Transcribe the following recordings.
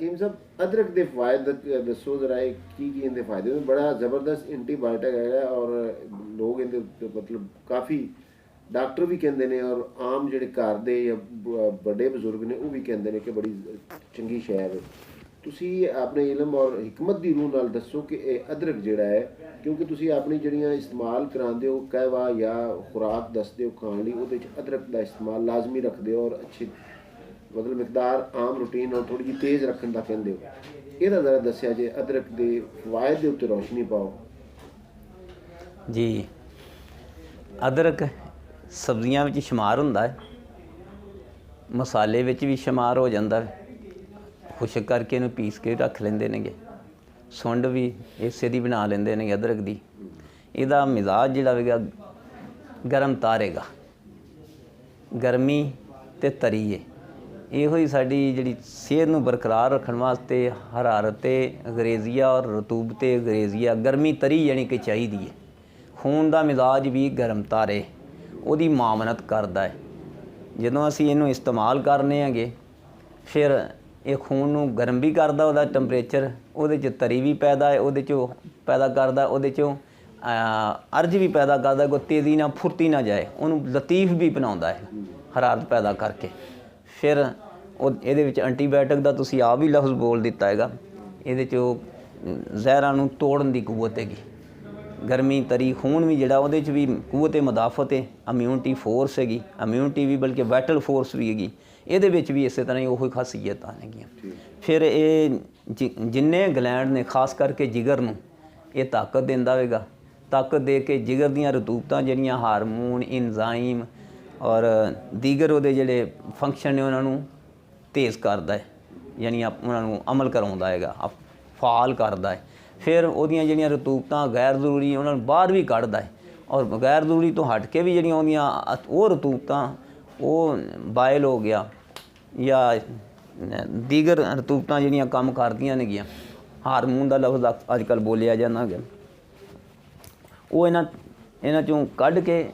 हकीम साहब अदरक के फायदे दसो जरा की इनके फायदे बड़ा जबरदस्त एंटीबायोटिक है और लोग इनके मतलब काफ़ी डॉक्टर भी कहते हैं और आम जो घर के या बड़े बजुर्ग ने वो भी कहते हैं कि बड़ी चंगी शै है। तुसी अपने इलम और हिकमत की रूह नाल दसो कि अदरक जोड़ा है क्योंकि तुसी अपनी जड़ियाँ इस्तेमाल कराते हो कहवा या खुराक दसते हो खाने लिए वो अदरक का इस्तेमाल लाजमी रखते हो और अच्छी मतलब मिकदार आम रूटीन और थोड़ी जी तेज़ रखने का कहते हो। यह ज़रा दसिया जे अदरक के फवायद के उत्ते रोशनी पाओ जी। अदरक सब्जियां विच शुमार हुंदा है, मसाले विच भी शुमार हो जाता है, खुशक करके इहनूं पीस के रख लेंदे नेगे, सुंड भी इसे दी बना लेंदे ने अदरक दी। इहदा मिजाज जिहड़ा होगा गर्म तारेगा, गर्मी ते तरी है। इहो ही साडी जिहड़ी सेहत नूं बरकरार रखण वास्ते हरारत अंग्रेजिया और रतूबत अंग्रेजिया गर्मी तरी यानी कि चाहिदी है। खून का मिजाज भी गर्म तारे ਉਹਦੀ ਮਾਮਨਤ ਕਰਦਾ ਹੈ। ਜਦੋਂ ਅਸੀਂ ਇਹਨੂੰ ਇਸਤੇਮਾਲ ਕਰਨੇ ਹੈਗੇ ਫਿਰ ਇਹ ਖੂਨ ਨੂੰ ਗਰਮ ਵੀ ਕਰਦਾ, ਉਹਦਾ ਟੈਂਪਰੇਚਰ ਉਹਦੇ 'ਚ ਤਰੀ ਵੀ ਪੈਦਾ ਹੈ, ਉਹਦੇ 'ਚੋਂ ਪੈਦਾ ਕਰਦਾ, ਉਹਦੇ 'ਚੋਂ ਅਰਜ ਵੀ ਪੈਦਾ ਕਰਦਾ, ਕੋਈ ਤੇਜ਼ੀ ਨਾਲ ਫੁਰਤੀ ਨਾ ਜਾਏ, ਉਹਨੂੰ ਲਤੀਫ ਵੀ ਬਣਾਉਂਦਾ ਹੈ ਹਰਾਰਤ ਪੈਦਾ ਕਰਕੇ। ਫਿਰ ਉਹ ਇਹਦੇ ਵਿੱਚ ਐਂਟੀਬਾਇਓਟਿਕ ਦਾ ਤੁਸੀਂ ਆਪ ਵੀ ਲਫ਼ਜ਼ ਬੋਲ ਦਿੱਤਾ ਹੈਗਾ, ਇਹਦੇ 'ਚ ਉਹ ਜ਼ਹਿਰਾਂ ਨੂੰ ਤੋੜਨ ਦੀ ਕੂਵਤ ਹੈਗੀ। गर्मी तरी खून भी जोड़ा वो भी कुवत मुदाफत है, इम्यूनिटी फोर्स हैगी, इम्यूनिटी भी बल्कि वाइटल फोर्स भी हैगी, ये भी इस तरह ही वही खासियत आएगी। फिर ये जिन्ने ग्लैंड ने खास करके जिगर नूं ये ताकत देंदा होगा, ताकत दे के जिगर दीयां रतूबतां जिहड़ियां हारमोन इंजाइम और दीगर वो जिहड़े फंक्शन ने उन्होंने तेज़ करता है, यानी उन्होंने अमल करवाउंदा हैगा, फाल करता है। फिर ਉਹਦੀਆਂ ਜਿਹੜੀਆਂ ਰਤੂਬਤਾਂ ਗੈਰ ਜ਼ਰੂਰੀ ਉਹਨਾਂ ਨੂੰ ਬਾਹਰ ਵੀ ਕੱਢਦਾ ਹੈ ਔਰ ਗੈਰ ਜ਼ਰੂਰੀ ਤੋਂ ਹਟ ਕੇ ਵੀ ਜਿਹੜੀਆਂ ਆਉਂਦੀਆਂ ਉਹ ਰਤੂਬਤਾਂ ਉਹ ਬਾਇਲ ਹੋ ਗਿਆ ਜਾਂ ਦੀਗਰ ਰਤੂਬਤਾਂ ਜਿਹੜੀਆਂ ਕੰਮ ਕਰਦੀਆਂ ਨੇਗੀਆਂ, ਹਾਰਮੋਨ ਦਾ ਲਫ਼ਜ਼ ਅੱਜ ਕੱਲ੍ਹ ਬੋਲਿਆ ਜਾਂਦਾ ਹੈਗਾ, ਉਹ ਇਹਨਾਂ 'ਚੋਂ ਕੱਢ ਕੇ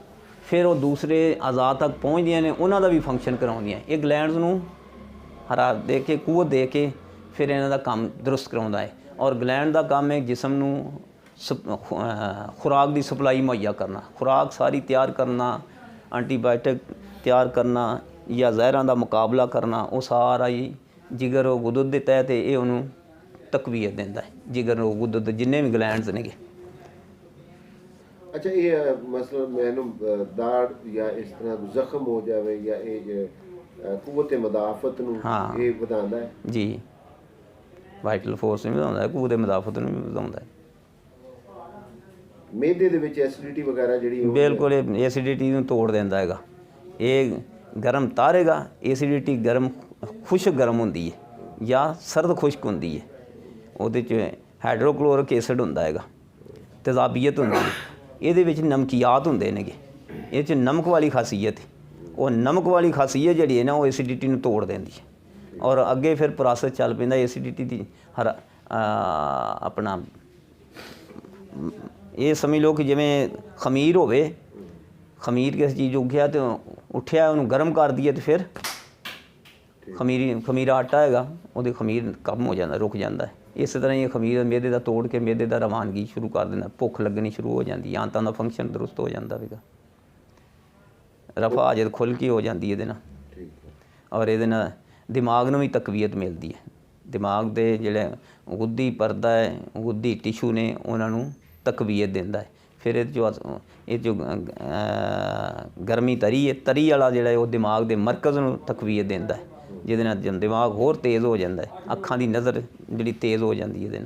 ਫਿਰ ਉਹ ਦੂਸਰੇ ਅਜ਼ਾ ਤੱਕ ਪਹੁੰਚਦੀਆਂ ਨੇ, ਉਹਨਾਂ ਦਾ ਵੀ ਫੰਕਸ਼ਨ ਕਰਾਉਂਦੀਆਂ। ਇਹ ਗਲੈਂਡਸ ਨੂੰ ਹਰਾ ਦੇ ਕੇ ਕੂਵਤ ਦੇ ਕੇ ਫਿਰ ਇਹਨਾਂ ਦਾ ਕੰਮ ਦਰੁਸਤ ਕਰਾਉਂਦਾ ਹੈ। और ग्लैंड का काम है जिसम नूं खुराक की सप्लाई मुहैया करना, खुराक सारी तैयार करना, एंटीबायोटिक तैयार करना या जहरां का मुकाबला करना, वो सारा ही जिगर और गुदद के तहत ये उन्होंने तकवीयत देंदा है। जिगर और गुदद जिन्ने भी ग्लैंड्स ने। अच्छा ये मसलन मैनू दाड़ या इस तरह जख्म हो जाए या ये कुव्वत मुदाफत नूं ये वधांदा है जी, वाइटल फोर्स भी वधाउंदा है, कुव्वत मुदाफत भी वधाउंदा है। मेदे दे विच एसिडिटी वगैरह जिहड़ी बिल्कुल एसिडिटी नूं तोड़ दिंदा हैगा, ये गर्म तारेगा। एसिडिटी गर्म खुश्क गर्म होंदी है या सर्द खुश्क होंदी है, ਉਹਦੇ 'ਚ हाइड्रोक्लोरिक एसिड ਹੁੰਦਾ ਹੈਗਾ, तेज़ाबियत ਹੁੰਦੀ है, ਇਹਦੇ ਵਿੱਚ ਨਮਕੀਆਤ ਹੁੰਦੇ ਨੇਗੇ, ਇਹ 'ਚ ਨਮਕ ਵਾਲੀ ਖਾਸੀਅਤ ਹੈ। ਉਹ ਨਮਕ ਵਾਲੀ ਖਾਸੀਅਤ ਜਿਹੜੀ ਹੈ ਨਾ ਉਹ ਐਸਿਡਿਟੀ ਨੂੰ ਤੋੜ ਦਿੰਦੀ ਹੈ और अगे फिर प्रोसैस चल पैंदा एसिडिटी की हर अपना ये समझ लो कि जिवें खमीर होवे, खमीर किसी चीज़ उगया तो उठिया उन्होंने गर्म कर दिए तो फिर खमीरा आटा हैगा वो खमीर कम हो जाता, रुक जाता है। इस तरह ये खमीर मेदे का तोड़ के मेदे का रवानगी शुरू कर देना, भुख लगनी शुरू हो जाती, आंतां का फंक्शन दुरुस्त हो जाता है, रफा हाजत खुल के हो जाती है और ये दिमाग में भी तकवीयत मिलती है। दिमाग के जोड़े गुद्दी परदा है, गुद्दी टिशू ने उन्होंने तकवीयत देंदा है। फिर ये जो गर्मी तरी है, तरी वाला जोड़ा वो दिमाग के मरकज़ में तकवीयत देंदा है, जिहदे दिमाग होर तेज़ हो जाता है, अखां की नज़र जी तेज़ हो जाती है।